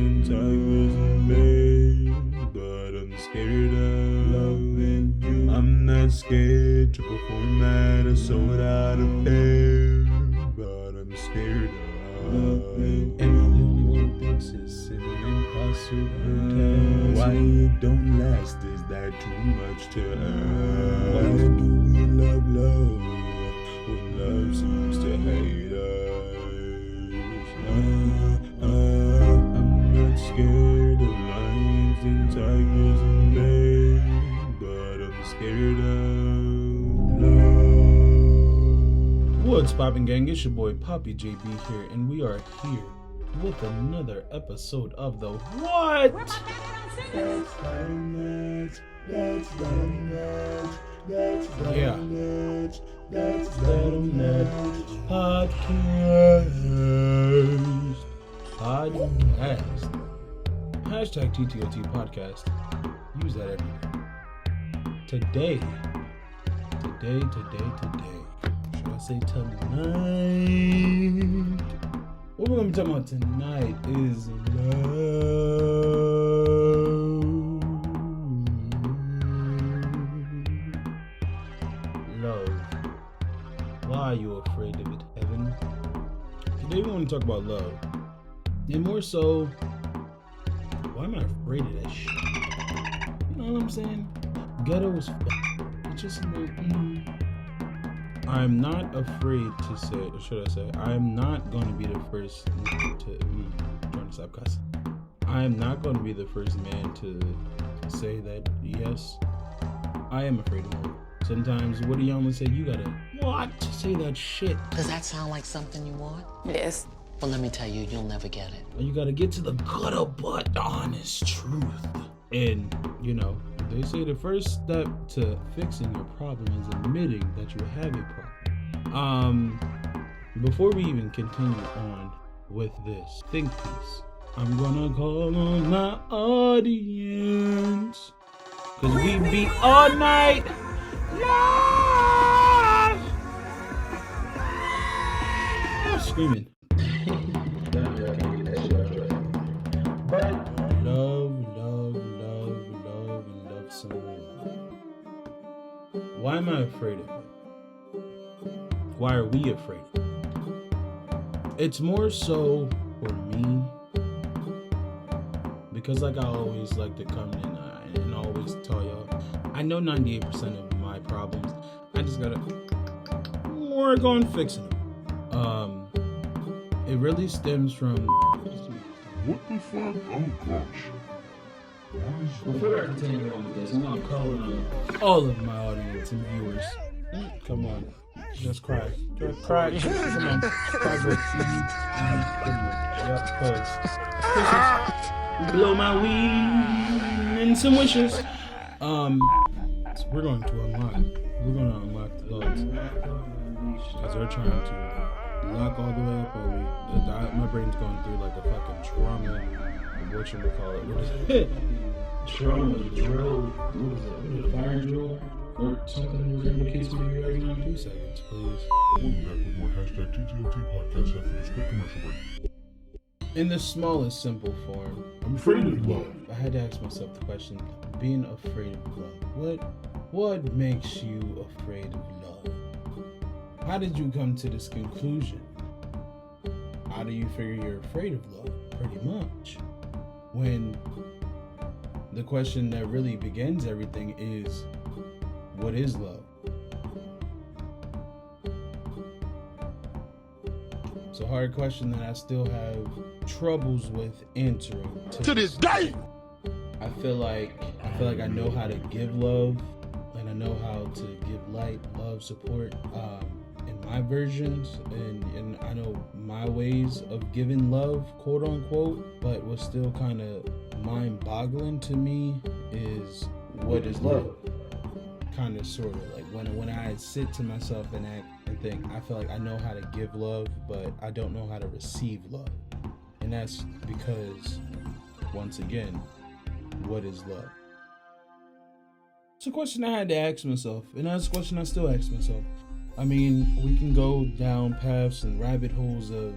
and tigers and bears, but I'm scared of loving you. I'm not scared to perform at a sold out affair, but I'm scared of loving you. And the only one thinks it's an impossible task. Why it don't last? Is that too much to ask? Why do we love when love seems to hate us? I'm not scared of lions and tigers and bears, but I'm scared of love. What's poppin', gang? It's your boy Poppy JB here, and we are here with another episode of the What? That's podcast. Hashtag TTOT podcast. Use that everywhere. Today. Should I say tonight? What we're going to be talking about tonight is love. Why are you afraid of it, Evan? Today we want to talk about love. And more so, why am I afraid of that shit? You know what I'm saying? Ghetto is it's just like, I'm not afraid to say, or should I say, I'm not going to be the first to, trying to stop cussing. I'm not going to be the first man to say that, yes, I am afraid of love. Sometimes, what do y'all say? You gotta, what? Say that shit. Does that sound like something you want? Yes. Well, let me tell you, you'll never get it. You gotta get to the gutter but honest truth. And, you know, they say the first step to fixing your problem is admitting that you have a problem. Before we even continue on with this think piece, I'm gonna call on my audience, cause we be all night live. I'm screaming. But love someone. Why am I afraid of it? Why are we afraid of it? It's more so for me, because like I always like to come in and always tell y'all, I know 98% of my problems. I just gotta work on fixing them. It really stems from What the fuck? Oh gosh. Before I continue on with this, I'm gonna call on all of my audience and viewers. Come on, just cry. Just cry. Come on, cry with Yep, cause blow my weed and some wishes. So we're going to unlock the thugs as we're trying to lock all the way up. My brain's going through like a fucking trauma. Whatchamacallit? What is it? Trauma drill. What is it? Fire drill? Or something whatever the case may be right now. 2 seconds, please. We'll be back with more hashtag TTOT podcast after this quick commercial break. In the smallest simple form, I'm afraid of love. I had to ask myself the question, being afraid of love. What makes you afraid of love? How did you come to this conclusion? How do you figure you're afraid of love? Pretty much. When the question that really begins everything is, what is love? It's a hard question that I still have troubles with answering To this day! I feel like I know how to give love, and I know how to give light, love, support in my versions, and I know my ways of giving love, quote unquote. But what's still kind of mind-boggling to me is, what is love? Kind of, sort of, like when I sit to myself and act and think, I feel like I know how to give love, but I don't know how to receive love. And that's because, once again, what is love? It's a question I had to ask myself, and that's a question I still ask myself. I mean, we can go down paths and rabbit holes of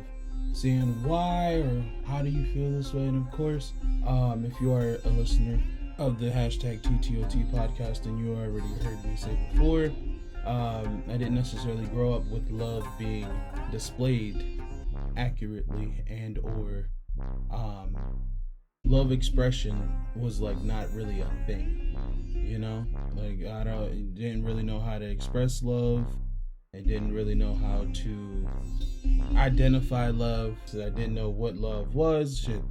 saying why or how do you feel this way. And of course, if you are a listener of the hashtag TTOT podcast, and you already heard me say before, I didn't necessarily grow up with love being displayed accurately, and or love expression was like not really a thing, you know? Like didn't really know how to express love. I didn't really know how to identify love. So I didn't know what love was. Shit.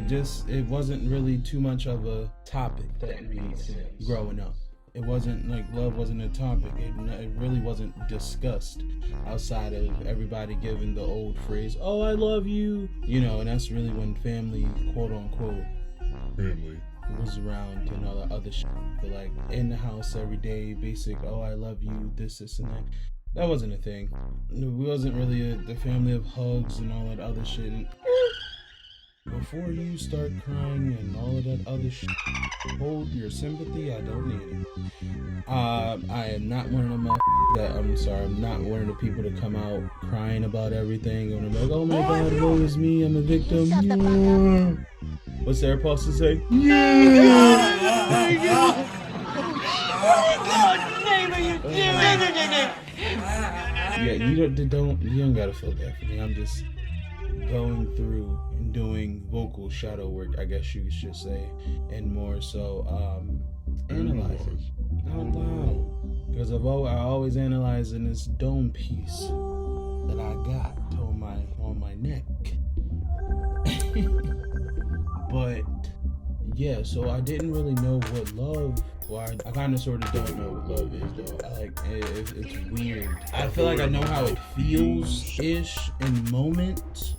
Just it wasn't really too much of a topic that made sense growing up. It wasn't like love wasn't a topic. It really wasn't discussed outside of everybody giving the old phrase, "Oh, I love you," you know. And that's really when family, quote unquote, Family. was around and all that other shit. But like in the house every day, basic, "Oh, I love you," this and that. That wasn't a thing. We wasn't really the family of hugs and all that other shit. And before you start crying and all of that other shit, hold your sympathy. I don't need it. I am not one of them I'm not one of the people to come out crying about everything and I'm like, "Oh my God, woe is me, I'm a victim." Yeah. What's Sarah supposed to say? Yeah, you don't gotta feel bad for me. I'm just going through and doing vocal shadow work, I guess you should say, and more so analyzing out loud, because I always analyze in this dome piece that I got on my neck. But yeah, so I didn't really know what love. Well, I kind of sort of don't know what love is, though. It's weird. I feel like I know how it feels-ish in moments.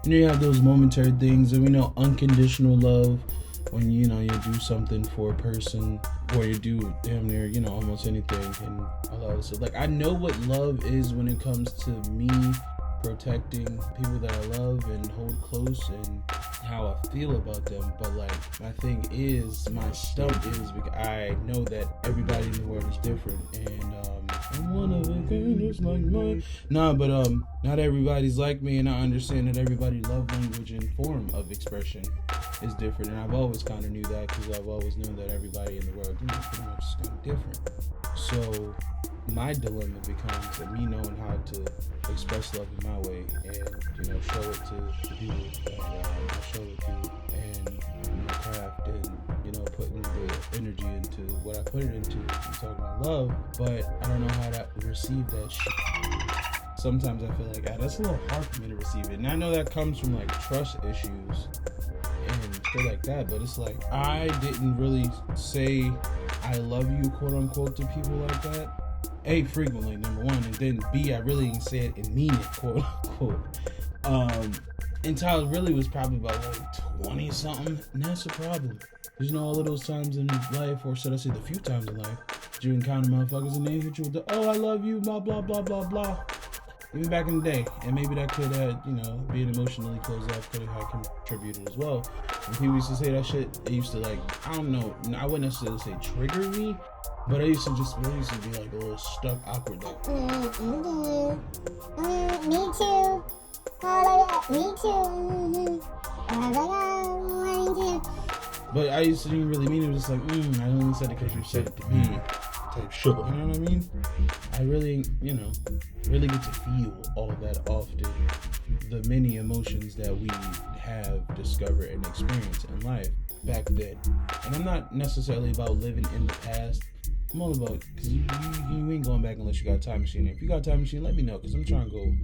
You know, you have those momentary things, and we know unconditional love when, you know, you do something for a person, or you do damn near, you know, almost anything, and all that stuff. Like, I know what love is when it comes to me protecting people that I love and hold close and how I feel about them, but like my thing is, my stump is because I know that everybody in the world is different, and I'm one of a kind just like mine. Not everybody's like me, and I understand that everybody's love language and form of expression is different, and I've always kind of knew that because I've always known that everybody in the world is pretty much different. So my dilemma becomes that me knowing how to express love in my way and, you know, show it to people that I show it to, and my craft, and, you know, putting the energy into what I put it into and talking about love, but I don't know how to receive that shit. Sometimes I feel like that's a little hard for me to receive it, and I know that comes from like trust issues and shit like that, but it's like I didn't really say I love you, quote unquote, to people like that. A, frequently, number one, and then B, I really didn't say it and mean it, quote unquote. Until I really was probably about like 20 something, and that's a problem. You know, all of those times in life, or should I say the few times in life, you encounter motherfuckers and they hit you with the, "Oh, I love you, blah, blah, blah, blah, blah." Even back in the day, and maybe that could have, you know, being emotionally closed off could have contributed as well. When people used to say that shit, it used to like, I don't know, I wouldn't necessarily say trigger me, but I used to be like a little stuck, awkward, like, me too. Me too. But I used to didn't really mean it. It was just like, I only said it because you said it to me. Type shit. You know what I mean? I really, you know, really get to feel all that often the many emotions that we have discovered and experienced in life back then. And I'm not necessarily about living in the past. I'm all about, because you ain't going back unless you got a time machine. If you got a time machine, let me know, because I'm trying to go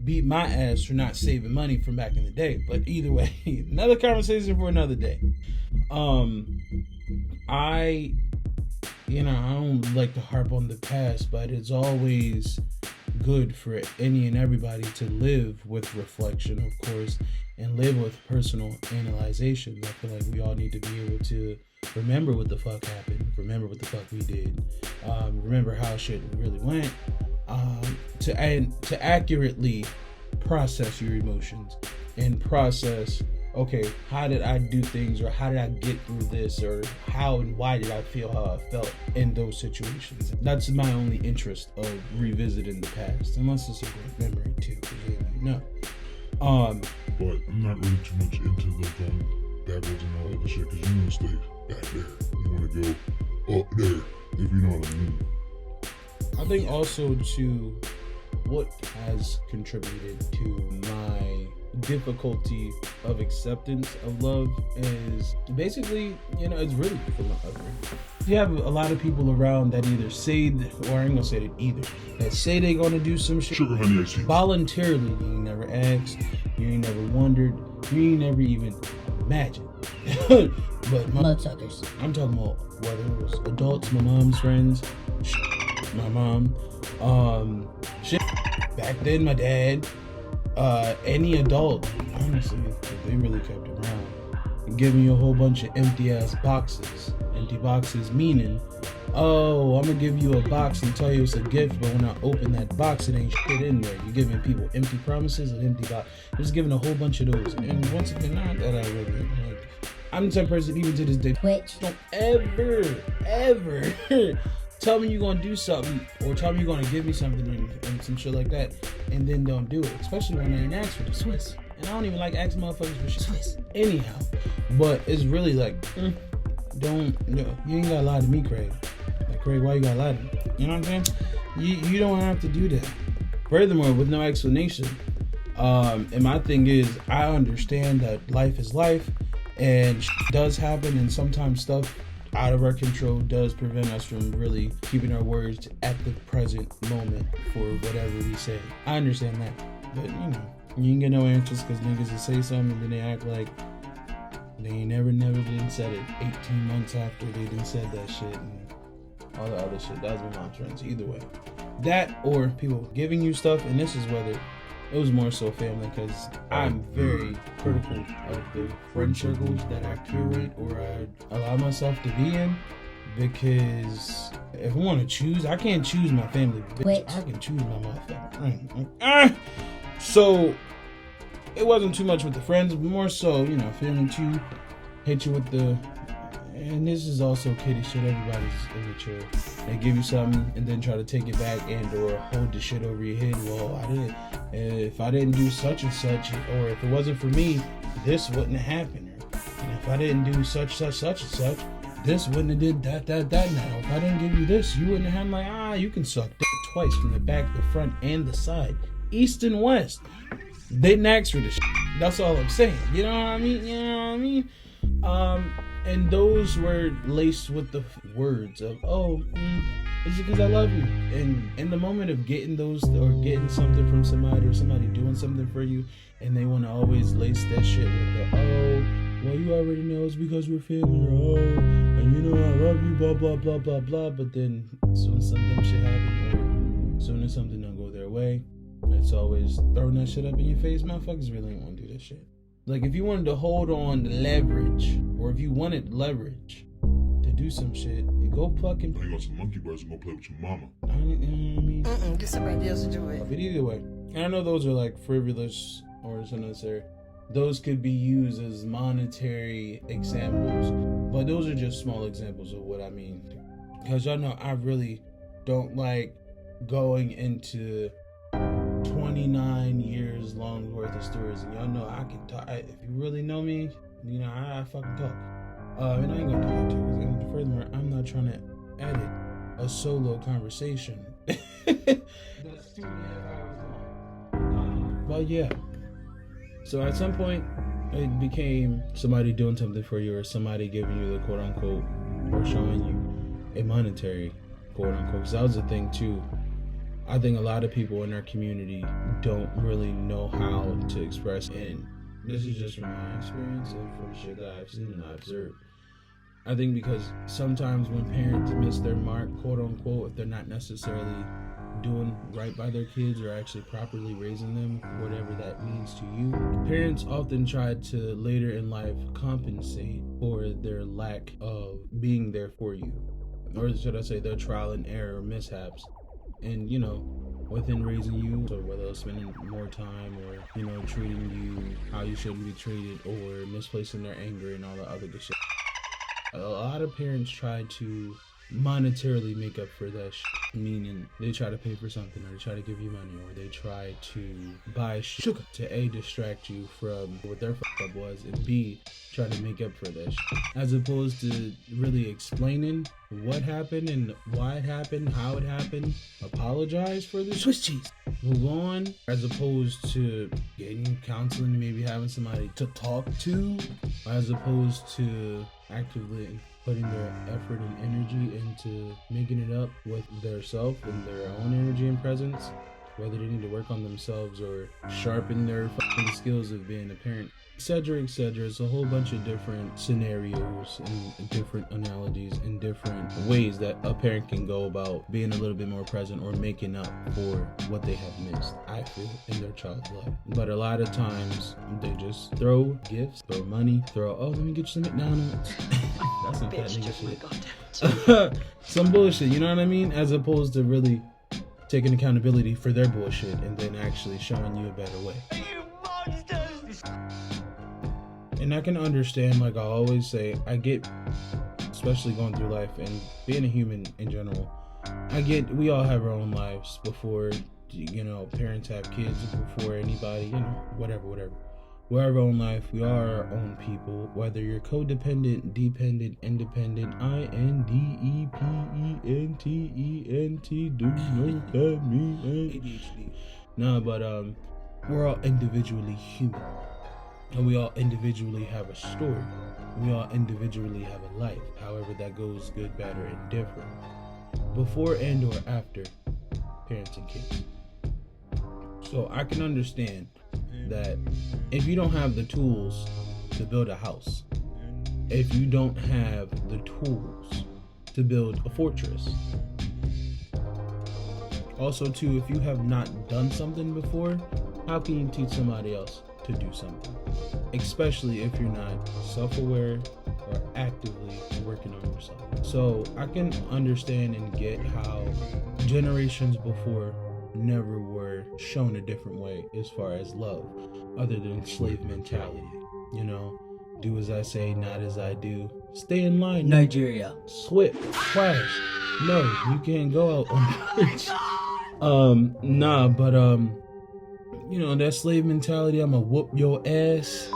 beat my ass for not saving money from back in the day. But either way, another conversation for another day. I don't like to harp on the past, but it's always good for any and everybody to live with reflection, of course, and live with personal analyzation. I feel like we all need to be able to remember what the fuck happened, remember what the fuck we did, remember how shit really went, to accurately process your emotions and process okay, how did I do things, or how did I get through this, or how and why did I feel how I felt in those situations. That's my only interest of revisiting the past, unless it's a great memory too, because you know. But I'm not really too much into the going backwards and all that other shit, because you want to stay back there. You want to go up there, if you know what I mean. I think also to what has contributed to my difficulty of acceptance of love is basically, it's really from my upbringing. You have a lot of people around that either say, or I ain't gonna say that either, that say they gonna do some shit Sugar honey iced tea. voluntarily. You ain't never asked, you ain't never wondered, you ain't never even imagined. But Mudsuckers. I'm talking about whether it was adults, my mom's friends, my mom, shit, back then my dad, any adult, honestly, if they really kept around, and give me a whole bunch of empty ass boxes. Empty boxes meaning, oh, I'm gonna give you a box and tell you it's a gift, but when I open that box, it ain't shit in there. You're giving people empty promises and empty box. Just giving a whole bunch of those. And once again, not that I really like. I'm the type of person, even to this day, Twitch. don't ever tell me you're gonna do something, or tell me you're gonna give me something and some shit like that, and then don't do it. Especially when I ain't asked for the Swiss. And I don't even like asking motherfuckers for shit. Swiss. Anyhow. But it's really like, you ain't gotta lie to me, Craig. Like, Craig, why you gotta lie to me? You know what I'm saying? You don't have to do that. Furthermore, with no explanation. And my thing is, I understand that life is life, and shit does happen, and sometimes stuff out of our control does prevent us from really keeping our words at the present moment for whatever we say. I understand that. But, you ain't get no answers because niggas will say something and then they act like they ain't never did said it 18 months after they done said that shit and all the other shit. That was my mom's friends. Either way. That or people giving you stuff, and this is whether it was more so family, because I'm very critical of the friend circles that I curate or I allow myself to be in, because if I want to choose, I can't choose my family, bitch. I can choose my motherfucker. So it wasn't too much with the friends, but more so, family too. Hit you with the, and this is also kiddie shit. Everybody's immature. They give you something and then try to take it back and or hold the shit over your head. Well, if I didn't do such and such, or if it wasn't for me, this wouldn't have happened. And if I didn't do such and such, this wouldn't have did that. Now, if I didn't give you this, you wouldn't have had you can suck dick twice from the back, the front, and the side, east and west. They didn't ask for this shit. That's all I'm saying. You know what I mean? And those were laced with the words of, it's because I love you. And in the moment of getting those, or getting something from somebody, or somebody doing something for you, and they want to always lace that shit with the, well, you already know it's because we're family, or and I love you, blah, blah, blah, blah, blah. But then as soon as some dumb shit happens, or as soon as something don't go their way, it's always throwing that shit up in your face. Motherfuckers really ain't want to do that shit. Like, if you wanted to hold on to leverage, or if you wanted leverage to do some shit, you go fucking Hang on some monkey bars and go play with your mama. You know what I mean? Get somebody else to do it. But either way, and I know those are like frivolous or unnecessary. Those could be used as monetary examples, but those are just small examples of what I mean. Because y'all know I really don't like going into 29 years long worth of stories, and y'all know I can talk. If you really know me, I fucking talk. And I ain't gonna do that too, because furthermore, I'm not trying to edit a solo conversation. That's 2.5 hours long. But yeah, so at some point, it became somebody doing something for you, or somebody giving you the quote unquote, or showing you a monetary quote unquote. Because that was the thing too. I think a lot of people in our community don't really know how to express, and this is just from my experience and from shit that I've seen and I observed. I think because sometimes when parents miss their mark, quote unquote, if they're not necessarily doing right by their kids or actually properly raising them, whatever that means to you, parents often try to later in life compensate for their lack of being there for you, or should I say their trial and error mishaps. And within raising you, so whether it's spending more time or, you know, treating you how you shouldn't be treated or misplacing their anger and all the other good shit. A lot of parents try to monetarily make up for that shit, meaning they try to pay for something, or they try to give you money, or they try to buy sugar to A, distract you from what their fuck up was, and B, try to make up for that shit, as opposed to really explaining what happened and why it happened, how it happened, apologize for the Swiss cheese, move on, as opposed to getting counseling, maybe having somebody to talk to, as opposed to actively putting their effort and energy into making it up with their self and their own energy and presence, whether they need to work on themselves or sharpen their fucking skills of being a parent, etc., etc. It's a whole bunch of different scenarios and different analogies and different ways that a parent can go about being a little bit more present or making up for what they have missed, I feel, in their child's life. But a lot of times they just throw gifts, throw money, oh, let me get you some McDonald's. That's some fat nigga shit. Some bullshit, you know what I mean? As opposed to really taking accountability for their bullshit and then actually showing you a better way. And I can understand, like I always say, I get, especially going through life and being a human in general, I get, we all have our own lives before, you know, parents have kids, before anybody, you know, whatever. We have our own life, we are our own people, whether you're codependent, dependent, independent, INDEPENTENT, do you know what that means? ADHD. No, but we're all individually human. And we all individually have a story. We all individually have a life. However, that goes good, bad, or indifferent. Before and or after parents and kids. So I can understand that if you don't have the tools to build a house, if you don't have the tools to build a fortress, also too, if you have not done something before, how can you teach somebody else to do something? Especially if you're not self-aware or actively working on yourself. So I can understand and get how generations before never were shown a different way as far as love, other than slave mentality. You know, do as I say, not as I do. Stay in line. Nigeria. Swift. Flash. No, you can't go out on the bridge. You know, that slave mentality, I'ma whoop your ass.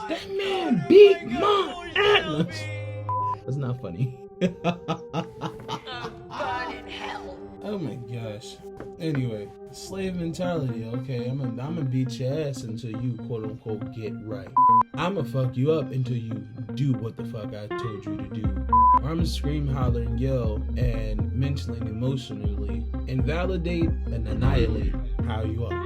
That man beat my Atlas. That's not funny. Oh my gosh. Anyway, slave mentality, okay? I'm gonna beat your ass until you quote unquote get right. I'ma fuck you up until you do what the fuck I told you to do. Or I'm gonna scream, holler, and yell, and mentally and emotionally invalidate and annihilate how you are,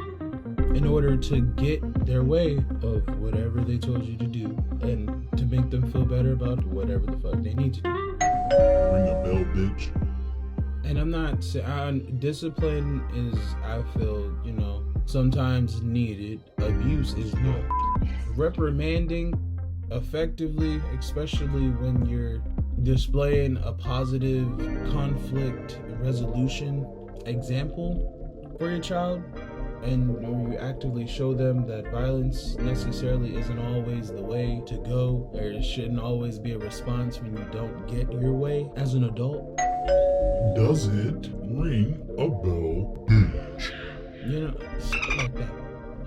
in order to get their way of whatever they told you to do, and to make them feel better about whatever the fuck they need to do. Ring a bell, bitch. And I'm not saying discipline is, I feel, you know, sometimes needed. Abuse is not. Reprimanding effectively, especially when you're displaying a positive conflict resolution example for your child, and you actively show them that violence necessarily isn't always the way to go, or it shouldn't always be a response when you don't get your way as an adult. Does it ring a bell, bitch? You know, shit like that.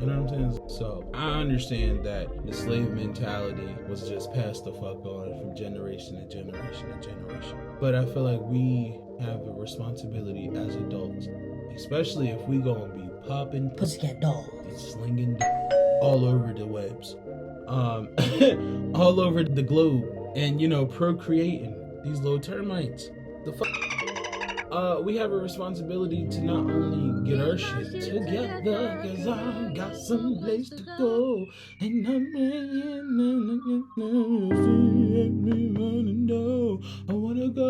You know what I'm saying? So I understand that the slave mentality was just passed the fuck on from generation to generation to generation. But I feel like we have a responsibility as adults, especially if we gonna be popping Pussycat dolls and slinging all over the webs, all over the globe, and you know, procreating these little termites. The fuck. We have a responsibility to not only get our shit together, cause I got some place to go, and I wanna go.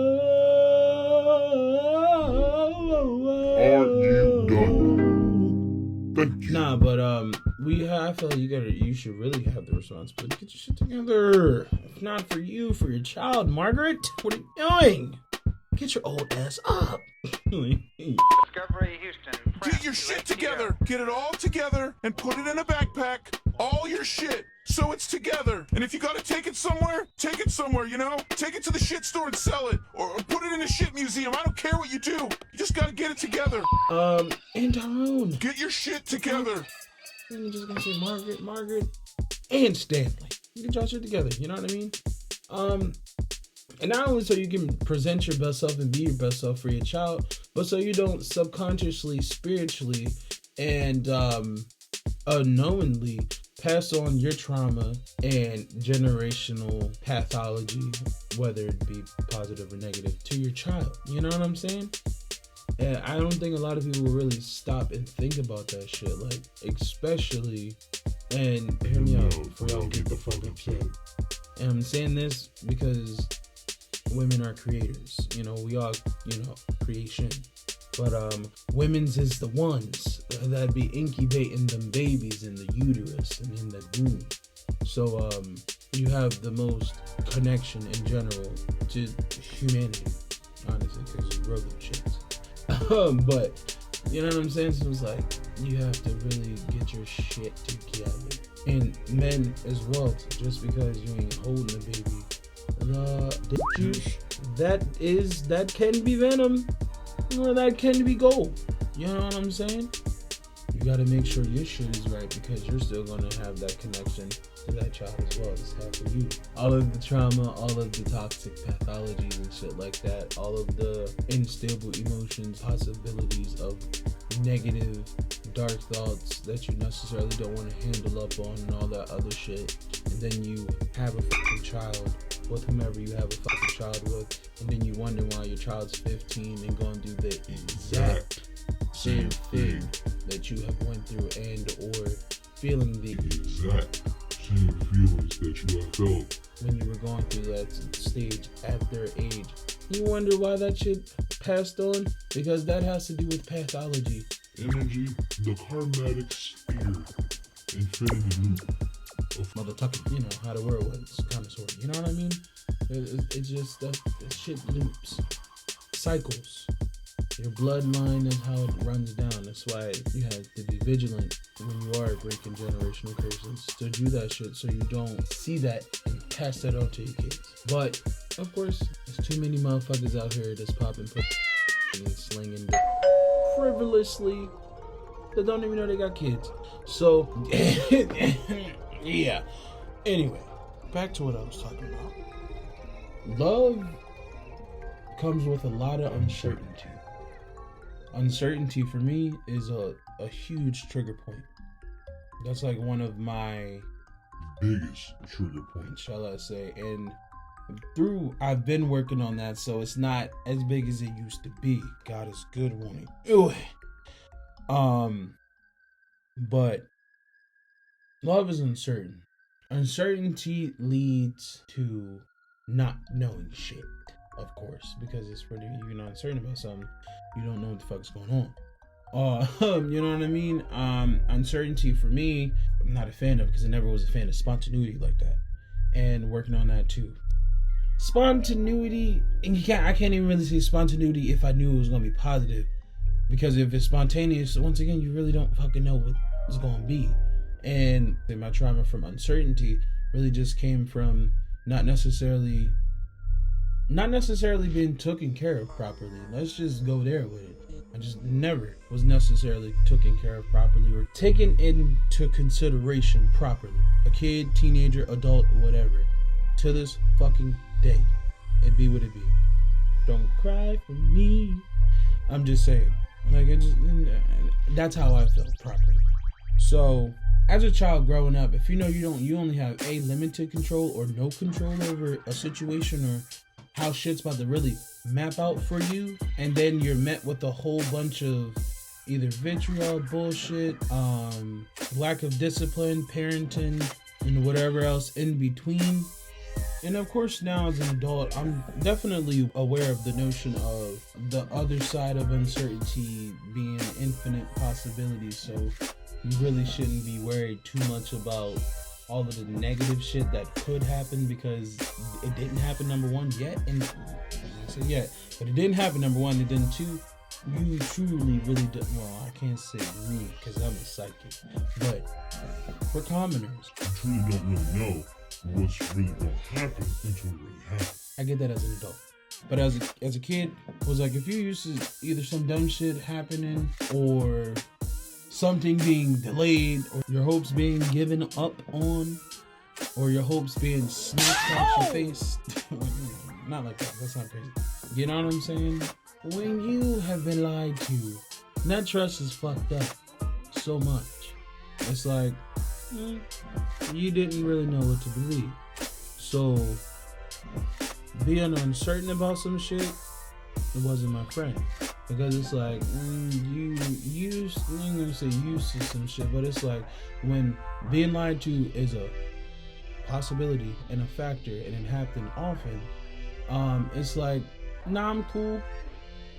Are you done? Thank you. Nah, but I feel like you should really have the responsibility. Get your shit together. If not for you, for your child, Margaret. What are you doing? Get your old ass up. Discovery Houston. Get your shit together. Get it all together and put it in a backpack. All your shit. So it's together. And if you gotta take it somewhere, you know? Take it to the shit store and sell it. Or put it in a shit museum. I don't care what you do. You just gotta get it together. And Tyrone. Get your shit together. I'm just gonna say Margaret, and Stanley. You get y'all shit together, you know what I mean? And not only so you can present your best self and be your best self for your child, but so you don't subconsciously, spiritually, and unknowingly pass on your trauma and generational pathology, whether it be positive or negative, to your child. You know what I'm saying? And I don't think a lot of people will really stop and think about that shit. Like, especially, and hear me out before y'all get the fuck upset. And I'm saying this because women are creators. You know, we are, creation. But women's is the ones that be incubating them babies in the uterus and in the womb. So you have the most connection in general to humanity, honestly, because you wrote them shits. But you know what I'm saying? So it's like you have to really get your shit together. And men as well, just because you ain't holding a baby, the juice that can be venom, or that can be gold. You know what I'm saying? You gotta make sure your shit is right, because you're still gonna have that connection to that child as well as have for you. All of the trauma, all of the toxic pathologies and shit like that, all of the unstable emotions, possibilities of negative, dark thoughts that you necessarily don't want to handle up on, and all that other shit. And then you have a fucking child with whomever you have a fucking child with, and then you wonder why your child's 15 and going through the exact same thing that you have went through, and or feeling the exact same feelings that you have felt when you were going through that stage at their age. You wonder why that shit passed on? Because that has to do with pathology. Energy, the karmatic sphere, infinity loop of Motherfucking, how the world was, kind of, sort of. You know what I mean? It's just that shit loops, cycles. Your bloodline is how it runs down. That's why you have to be vigilant when you are breaking generational curses, to do that shit so you don't see that and pass that on to your kids. But of course, there's too many motherfuckers out here that's popping and slinging frivolously that don't even know they got kids. So yeah. Anyway, back to what I was talking about. Love comes with a lot of uncertainty. Uncertainty for me is a huge trigger point. That's like one of my biggest trigger points, shall I say. And I've been working on that, so it's not as big as it used to be. God is good, won't he? But love is uncertain. Uncertainty leads to not knowing shit, of course, because it's pretty, you're not uncertain about something, you don't know what the fuck's going on. You know what I mean? Uncertainty for me, I'm not a fan of, because I never was a fan of spontaneity like that, and working on that too. Spontaneity, and I can't even really say spontaneity if I knew it was gonna be positive, because if it's spontaneous, once again, you really don't fucking know what it's gonna be. And my trauma from uncertainty really just came from not necessarily being taken care of properly. Let's just go there with it. I just never was necessarily taken care of properly or taken into consideration properly. A kid, teenager, adult, whatever. To this fucking day. It be what it be. Don't cry for me. I'm just saying. That's how I felt properly. So, as a child growing up, if you only have a limited control or no control over a situation or how shit's about to really map out for you, and then you're met with a whole bunch of either vitriol, bullshit, lack of discipline, parenting, and whatever else in between. And of course, now as an adult, I'm definitely aware of the notion of the other side of uncertainty being infinite possibilities. So you really shouldn't be worried too much about all of the negative shit that could happen, because it didn't happen, number one, yet, and say yet, but it didn't happen. Number one, and then two, you truly really do. Well, I can't say me because I'm a psychic, but we're commoners. You truly don't really know what's really gonna happen until it really happens. I get that as an adult. But as a kid, it was like if you used to either some dumb shit happening or something being delayed or your hopes being given up on or your hopes being snatched out your face. Not like that. That's not crazy. You know what I'm saying? When you have been lied to, that trust is fucked up so much. It's like, you didn't really know what to believe. So, being uncertain about some shit, it wasn't my friend. Because it's like, I'm gonna say used to some shit, but it's like, when being lied to is a possibility and a factor and it happens often, it's like, nah, I'm cool.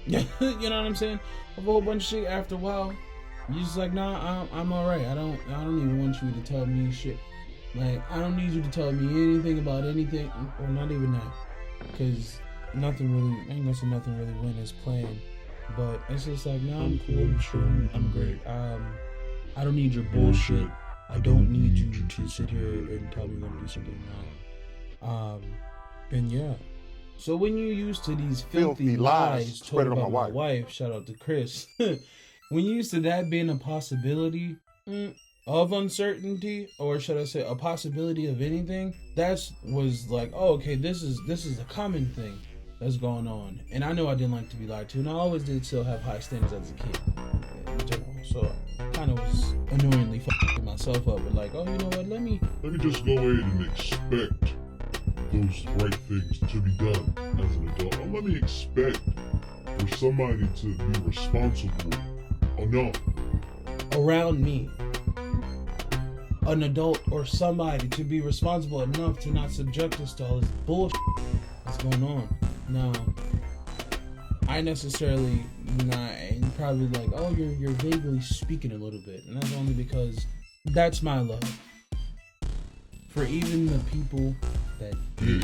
You know what I'm saying? A whole bunch of shit after a while, you just like, nah, I'm alright. I don't even want you to tell me shit. Like, I don't need you to tell me anything about anything, or not even that. Cause nothing really, I ain't gonna say nothing really went as planned. But it's just like, nah, I'm cool, I'm sure, I'm great. I don't need your bullshit. I don't need you to sit here and tell me when to do something wrong. And yeah. So when you used to these filthy lies told about my wife, shout out to Chris. When you used to that being a possibility of uncertainty, or should I say a possibility of anything, that was like, oh, okay, this is a common thing that's going on. And I know I didn't like to be lied to, and I always did still have high standards as a kid in general. So I kind of was annoyingly fucking myself up with like, oh, you know what, let me just go ahead and expect those right things to be done as an adult. Or let me expect for somebody to be responsible enough around me, an adult or somebody to be responsible enough to not subject us to all this bullshit that's going on. Now, I necessarily not, and probably like, oh, you're vaguely speaking a little bit, and that's only because that's my love for even the people that do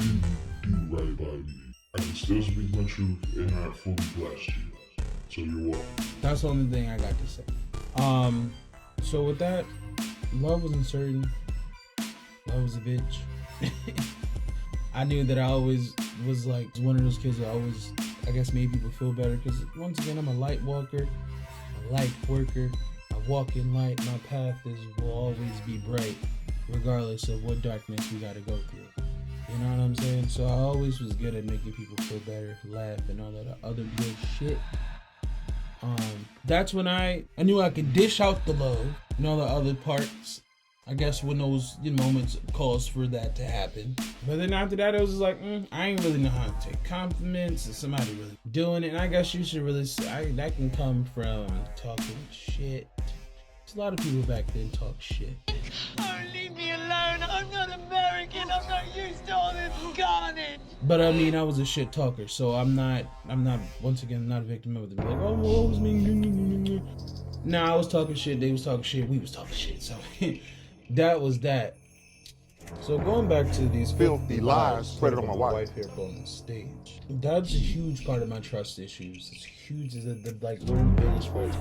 right by me. I can still speak my truth and not fully blast you. So you're welcome. That's the only thing I got to say. So with that, love was uncertain. Love was a bitch. I knew that I always was like one of those kids that always, I guess, made people feel better. Because once again, I'm a light walker, a light worker. I walk in light. My path will always be bright, regardless of what darkness we got to go through. You know what I'm saying? So I always was good at making people feel better, laugh, and all that other good shit. That's when I knew I could dish out the love and all the other parts. I guess when those moments calls for that to happen. But then after that, it was just like, I ain't really know how to take compliments and somebody really doing it. And I guess you should really say, that can come from talking shit. There's a lot of people back then talk shit. Oh, leave me alone. I'm not American. I'm not used to all this carnage. But I mean, I was a shit talker, so I'm not, once again, not a victim of it. Like, oh, well, it was me. Nah, I was talking shit, they was talking shit, we was talking shit, so that was that. So going back to these filthy lies spread on my wife here on the stage. That's a huge part of my trust issues. It's huge, is like one of the biggest parts.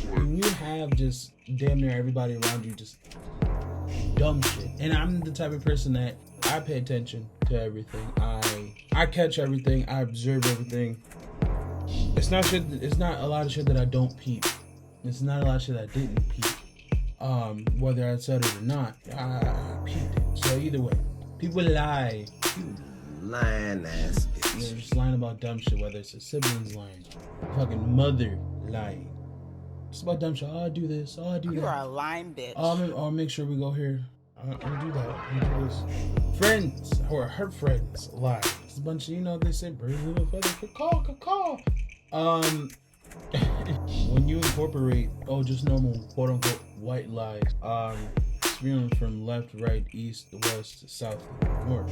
When you have just damn near everybody around you just dumb shit. And I'm the type of person that I pay attention to everything. I catch everything, I observe everything. It's not a lot of shit that I don't peep. It's not a lot of shit I didn't peep. Whether I said it or not, I peeped it. So either way, people lie. You lying ass bitch. They're just lying about dumb shit, whether it's a sibling's lying, fucking mother lying. It's about dumb shit. Oh, I do this. Oh, I do that. You are a lying bitch. I'll make sure we go here. I'll do that. I'll do this. Friends, or her friends, lie. It's a bunch of, they say, birds of a feather, caw. When you incorporate, just normal, quote unquote, white lies, spewing from left, right, east, west, south, north,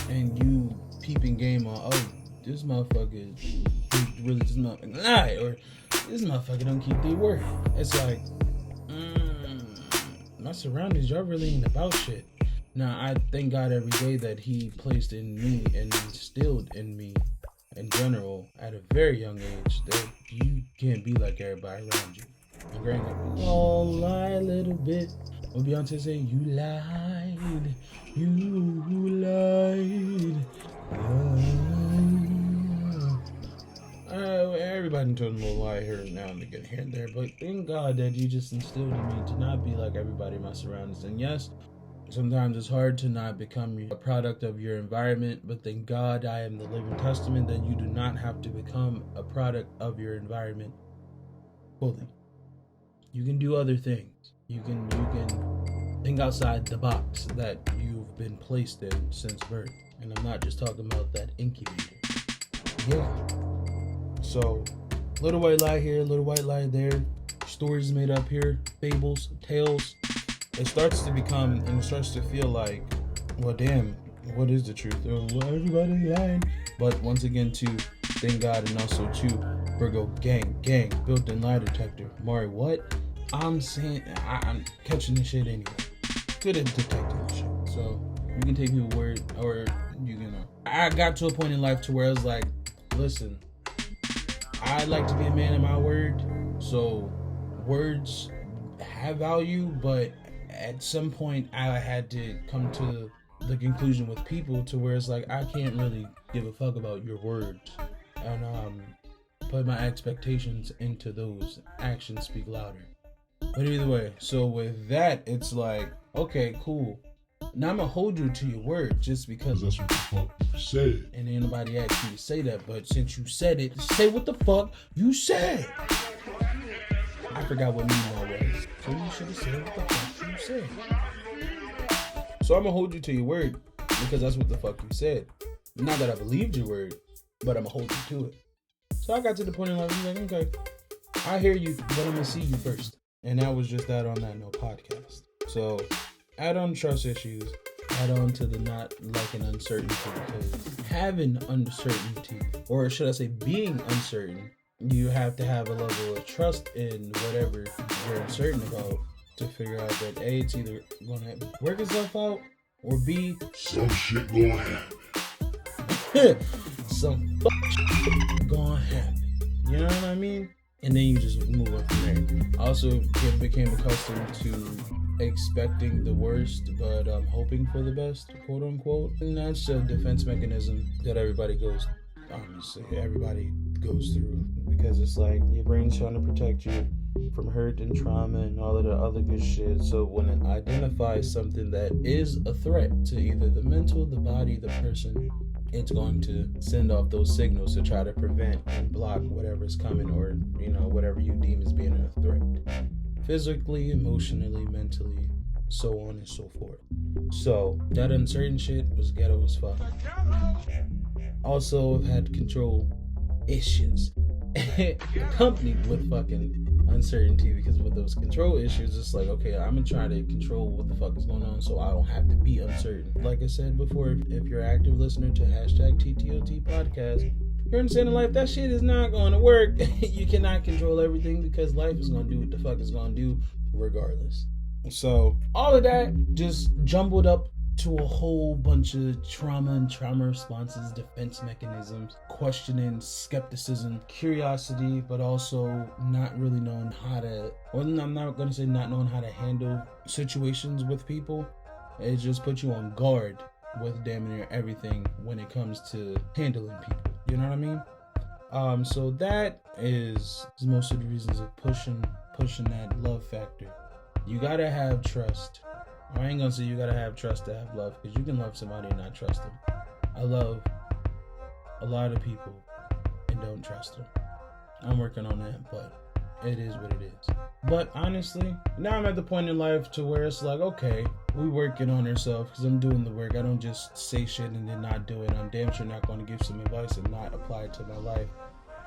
and you peeping game on, this motherfucker is really this motherfucker lie, or this motherfucker don't keep their word. It's like, my surroundings, y'all really ain't about shit. Now, I thank God every day that he placed in me and instilled in me in general at a very young age that you can't be like everybody around you. And growing up, oh, lie a little bit. When Beyonce say, you lied, everybody told them a lie here now and again, here and there, but thank God that you just instilled in me to not be like everybody in my surroundings. And yes, sometimes it's hard to not become a product of your environment, but thank God I am the living testament that you do not have to become a product of your environment fully. You can do other things. You can think outside the box that you've been placed in since birth. And I'm not just talking about that incubator. Yeah. So, little white lie here, little white lie there. Stories made up here, fables, tales. It starts to become, and it starts to feel like, well, damn, what is the truth? Oh, well, everybody lying. But once again, too, thank God, and also too, Virgo gang, built-in lie detector. Mari, what? I'm saying, I'm catching this shit anyway. Good at detecting this shit. So you can take people's word, or you can. I got to a point in life to where I was like, listen, I like to be a man of my word. So words have value, but at some point I had to come to the conclusion with people to where it's like I can't really give a fuck about your words, and put my expectations into those. Actions speak louder. But either way, so with that, it's like, okay, cool. Now I'm gonna hold you to your word just because that's what the fuck you said. And ain't nobody asked you to say that, but since you said it, say what the fuck you said. I forgot what mean that was. So you should have said what the fuck you said. So I'm gonna hold you to your word because that's what the fuck you said. Not that I believed your word, but I'm gonna hold you to it. So I got to the point in life where I'm like, okay, I hear you, but I'm gonna see you first. And that was just that on that no podcast. So add on trust issues, add on to the not liking uncertainty, because having uncertainty, or should I say being uncertain, you have to have a level of trust in whatever you're uncertain about to figure out that A, it's either gonna work itself out, or B, some shit gonna happen. some shit gonna happen. You know what I mean? And then you just move on from there. I also became accustomed to expecting the worst, but hoping for the best, quote unquote. And that's a defense mechanism that everybody goes through, because it's like your brain's trying to protect you from hurt and trauma and all of the other good shit. So when it identifies something that is a threat to either the mental, the body, the person, it's going to send off those signals to try to prevent and block whatever's coming, or whatever you deem as being a threat, physically, emotionally, mentally, so on and so forth. So that uncertain shit was ghetto as fuck. Also, I've had control issues accompanied with fucking uncertainty, because with those control issues, it's like, okay, I'm gonna try to control what the fuck is going on so I don't have to be uncertain. Like I said before, if you're an active listener to #TTOT podcast, you're understanding life, that shit is not going to work. You cannot control everything, because life is going to do what the fuck it's going to do regardless. So all of that just jumbled up to a whole bunch of trauma responses, defense mechanisms, questioning, skepticism, curiosity, but also not really knowing how to, or I'm not going to say not knowing how to handle situations with people. It just puts you on guard with damn near everything when it comes to handling people. You know what I mean? So that is most of the reasons of pushing that love factor. You gotta have trust. I ain't gonna say you gotta have trust to have love, because you can love somebody and not trust them. I love a lot of people and don't trust them. I'm working on that, but it is what it is. But honestly, now I'm at the point in life to where it's like, okay, we working on ourselves, because I'm doing the work. I don't just say shit and then not do it. I'm damn sure not going to give some advice and not apply it to my life.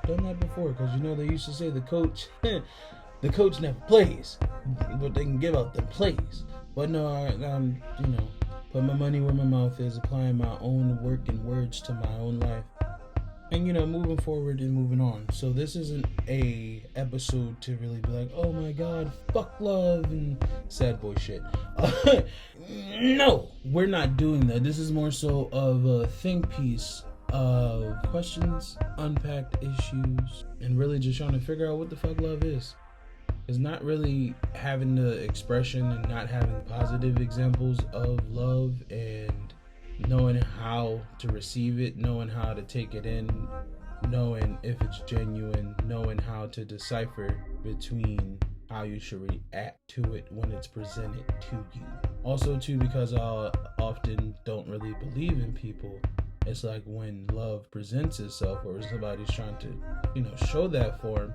Done that before, because they used to say the coach never plays, but they can give out the plays. But no, I'm put my money where my mouth is, applying my own work and words to my own life. And moving forward and moving on. So this isn't a episode to really be like, oh my god, fuck love and sad boy shit. No, we're not doing that. This is more so of a think piece of questions, unpacked issues, and really just trying to figure out what the fuck love is. It's not really having the expression and not having positive examples of love and knowing how to receive it, knowing how to take it in, knowing if it's genuine, knowing how to decipher between how you should react to it when it's presented to you. Also too, because I often don't really believe in people, it's like when love presents itself or somebody's trying to, show that form,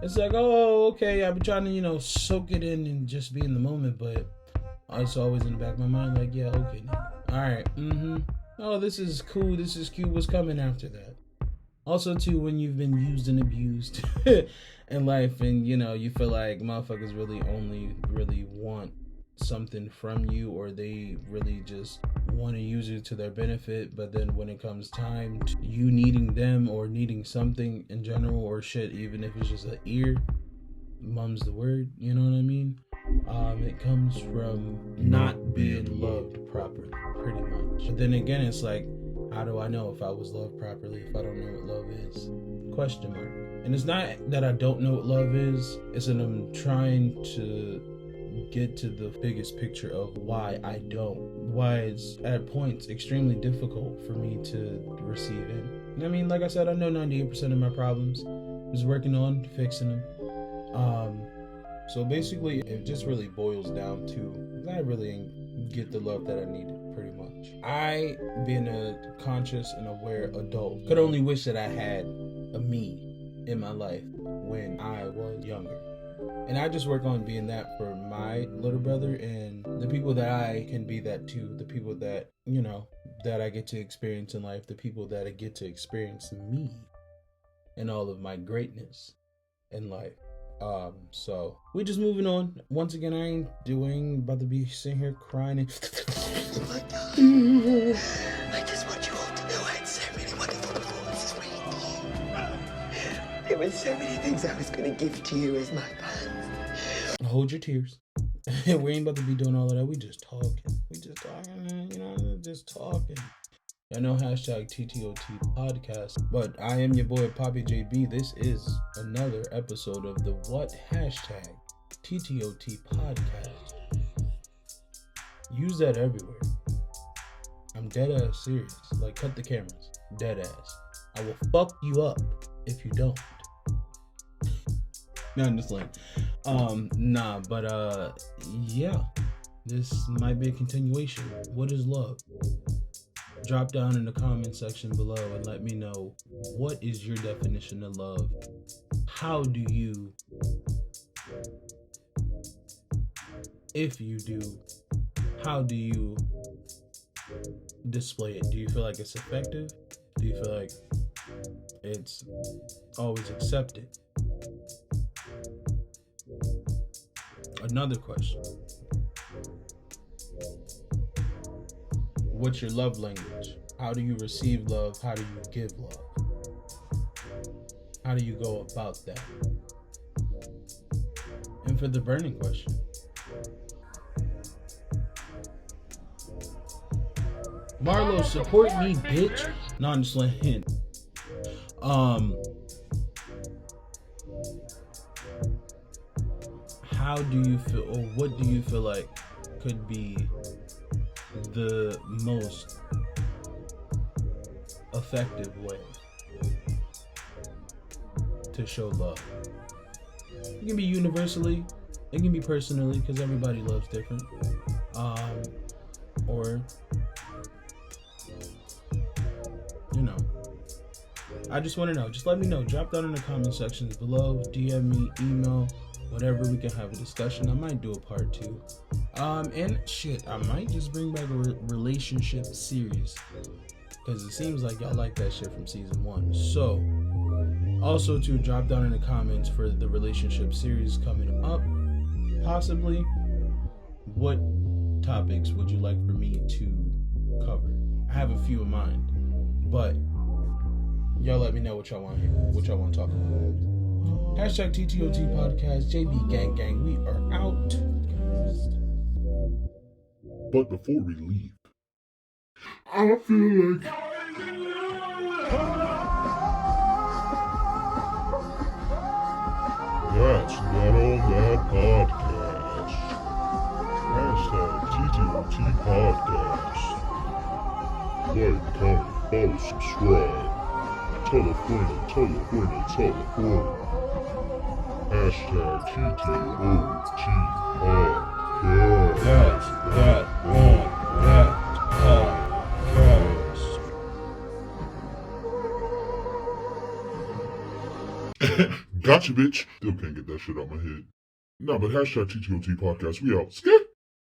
it's like, oh, okay, I've been trying to, soak it in and just be in the moment, but it's always in the back of my mind, like, yeah, okay, all right, oh, this is cool, this is cute, what's coming after that? Also, too, when you've been used and abused in life and, you feel like motherfuckers only want something from you, or they really just want to use it to their benefit, but then when it comes time to you needing them or needing something in general or shit, even if it's just an ear, mum's the word, you know what I mean? It comes from not being loved properly, pretty much. But then again, it's like, how do I know if I was loved properly if I don't know what love is? Question mark. And it's not that I don't know what love is, it's that I'm trying to get to the biggest picture of why I don't. Why it's at points extremely difficult for me to receive in. I mean, like I said, I know 98% of my problems. I was working on fixing them. So basically, it just really boils down to I really ain't get the love that I needed, pretty much. I, being a conscious and aware adult, could only wish that I had a me in my life when I was younger. And I just work on being that for my little brother and the people that I can be that to, the people that, that I get to experience in life, the people that I get to experience me and all of my greatness in life. So we just moving on. Once again, I ain't about to be sitting here crying and Oh my God. I just want you all to know I had so many wonderful performances waiting for you. There were so many things I was going to give to you as my fans. Hold your tears. We ain't about to be doing all of that. We just talking, just talking. I know hashtag TTOT podcast, but I am your boy Poppy JB. This is another episode of the what hashtag TTOT podcast. Use that everywhere. I'm dead ass serious. Like, cut the cameras. Dead ass. I will fuck you up if you don't. No, I'm just like, yeah. This might be a continuation. What is love? Drop down in the comment section below and let me know, what is your definition of love? How do you, if you do, how do you display it? Do you feel like it's effective? Do you feel like it's always accepted? Another question. What's your love language? How do you receive love? How do you give love? How do you go about that? And for the burning question, Marlo, support me, bitch. No, I'm just letting. How do you feel, or what do you feel like could be the most effective way to show love? It can be universally, it can be personally, because everybody loves different. Or I just want to know. Just let me know. Drop down in the comment sections below. DM me, email, whatever. We can have a discussion. I might do a part 2. And shit, I might just bring back a relationship series, because it seems like y'all like that shit from season 1. So, also to drop down in the comments for the relationship series coming up. Possibly, what topics would you like for me to cover? I have a few in mind, but y'all let me know what y'all want to hear, what y'all want to talk about. Hashtag TTOT podcast, JB Gang Gang. We are out. But before we leave, I feel like that's Not All That Podcast. Hashtag TTOT Podcast. Like, comment, follow, subscribe. Tell a friend, tell a friend, tell a friend. Hashtag TTOT Podcast. That's That Podcast. Gotcha, bitch. Still can't get that shit out my head. Nah, but hashtag TTOT Podcast. We out. Skip.